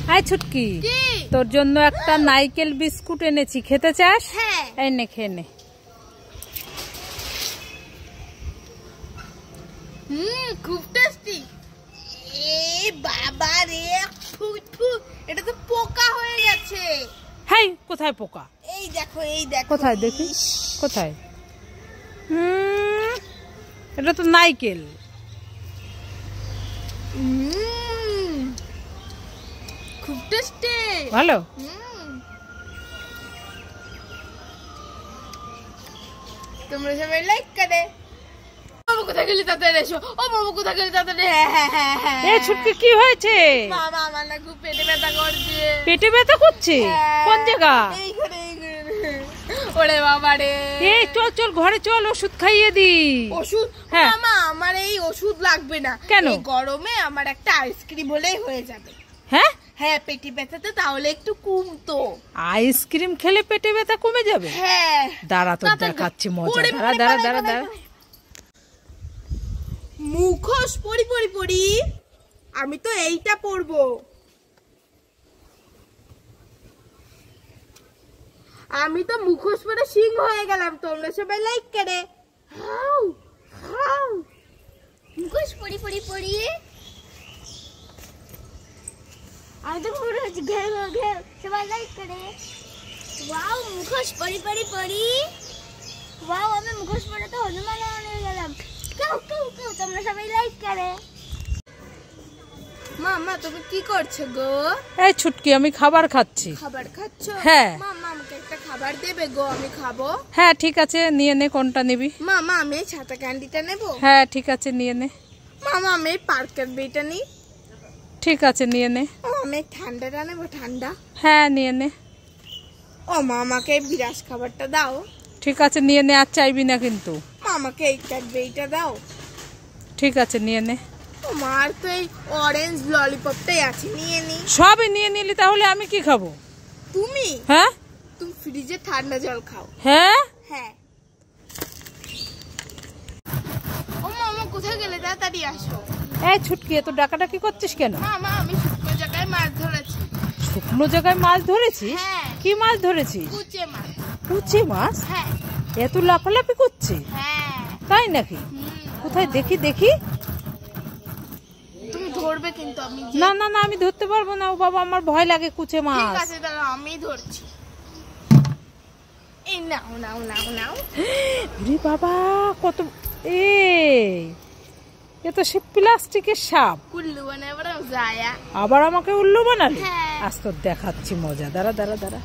High Chhutki, তোর জন্য একটা নারকেল বিস্কুট এনেছি, খেতে চাস? এই নে, খেয়ে নে। খুব টেস্টি। এ বাবা রে, এটা তো পোকা হয়ে গেছে। হাই, কোথায় পোকা? এই দেখো, এই দেখো। কোথায় দেখি, কোথায়? এটা তো নারকেল। খুব টেস্টি, ভালো। তোমরা সবাই লাইক করে। মামা কোথায় গেলি, তাড়াতাড়ি এসো। ও মামা কোথায় গেলি, তাড়াতাড়ি। এই ছুটকি, কি হয়েছে? মামা আমার না খুব পেটে ব্যথা করছে। পেটে ব্যথা করছে? কোন জায়গা? এইখানে। ওরে বাবা রে। এই চল চল, ঘরে চল, ওষুধ খাইয়ে দি। ওষুধ? মামা আমার এই ওষুধ লাগবে না। কেন? গরমে আমার একটা আইসক্রিম হলেই হয়ে যাবে। হ্যাঁ হ্যাঁ, পেটে ব্যথাতে তাহলে একটু কমতো। আইসক্রিম খেলে পেটে ব্যথা কমে যাবে? হ্যাঁ। দাঁড়া, তো দেখাচ্ছি মজা। দাঁড়া দাঁড়া দাঁড়া। মুখোশ পরি। আমি তো এইটা পরবো। আমি তো মুখোশ পরে সিংহ হয়ে গেলাম। তোমরা সবাই লাইক করে। মুখোশ পরি। আমি তো পুরো ঘের সবাই লাইক করে। ওয়াও, মুখোশ পরি। ওয়াও, আমি মুখোশ পরে তো হনুমান হয়ে গেলাম। কেউ তোমরা সবাই লাইক করে। মামা তুমি কি করছো গো? এই ছুটকি, আমি খাবার খাচ্ছি। খাবার খাচ্ছো? হ্যাঁ। মামা আমাকে একটা খাবার দেবে গো, আমি খাবো। হ্যাঁ ঠিক আছে, নিয়ে নে। কোনটা নিবি? মামা আমি ছাতা ক্যান্ডিটা নেবো। হ্যাঁ ঠিক আছে, নিয়ে নে। মামা আমি পার্কের বেটা নিই। ঠিক আছে, নিয়ে নে। আমি ঠান্ডাটা নেবো, ঠান্ডা। হ্যাঁ নিয়ে নে। ও মামাকে বিরাস খাবারটা দাও। ঠিক আছে, নিয়ে নে। আর চাইবি না কিন্তু। মামাকে এই ক্যাডবেরিটা দাও। ঠিক আছে, নিয়ে নে। তোমার তো এই অরেঞ্জ ললিপপটাই আছে, নিয়ে নি। সবই নিয়ে নিলি, তাহলে আমি কি খাবো? তুমি? হ্যাঁ, তুমি ফ্রিজে ঠান্ডা জল খাও। হ্যাঁ হ্যাঁ। ও মামা কোথায় গেলে, তাড়াতাড়ি আসো। এই ছুটকি, এত ডাকাডাকি করছিস কেন? মামা আমি শুকনো জায়গায় মাছ ধরেছি। শুকনো জায়গায় মাছ ধরেছিস? হ্যাঁ। কি মাছ ধরেছিস? কুচে মাছ। কুচে মাছ? হ্যাঁ। এত লাফালাফি করছে? হ্যাঁ। তাই নাকি? কোথায় দেখি। তুমি ধরবে কিন্তু। আমি না না না, আমি ধরতে পারবো না। ও বাবা, আমার ভয় লাগে কুচে ঠিক মাছ। আছে, দাঁড়া আমি ধরছি। এই নাও। রে বাবা, কত! এ তো সে প্লাস্টিকের সাপ। কুল্লু বানায় বড় জায়া। আবার আমাকে উল্লু বানালি? হ্যাঁ। আজ তো দেখাচ্ছি মজা। দাঁড়া।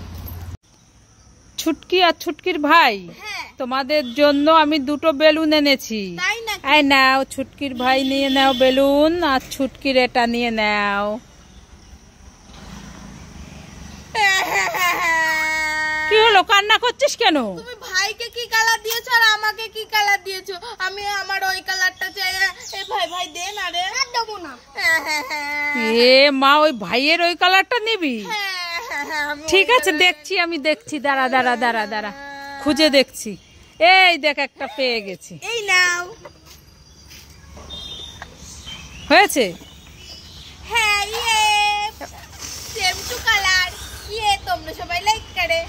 ছুটকি আর ছুটকির ভাই, তোমাদের জন্য আমি দুটো বেলুন এনেছি। তাই নাকি? এই নাও, ছুটকির ভাই নিয়ে নাও বেলুন, আর ছুটকির এটা নিয়ে নাও। কি হলো, কান্না করছিস কেন? তুমি ভাইকে কি কালার দিয়েছো আর আমাকে কি কালার দিয়েছো? আমি আমার ওই কালারটা চাই। ভাই দে না রে। দেবো না। এ মা, ওই ভাইয়ের ওই কালারটা নিবি? ঠিক আছে, আমি দেখছি। দাঁড়া, খুঁজে দেখছি। এই দেখ, একটা পেয়ে গেছি। এই নাও। হয়েছে? হ্যাঁ, সেম টু কালার। তোমরা সবাই লাইক করে।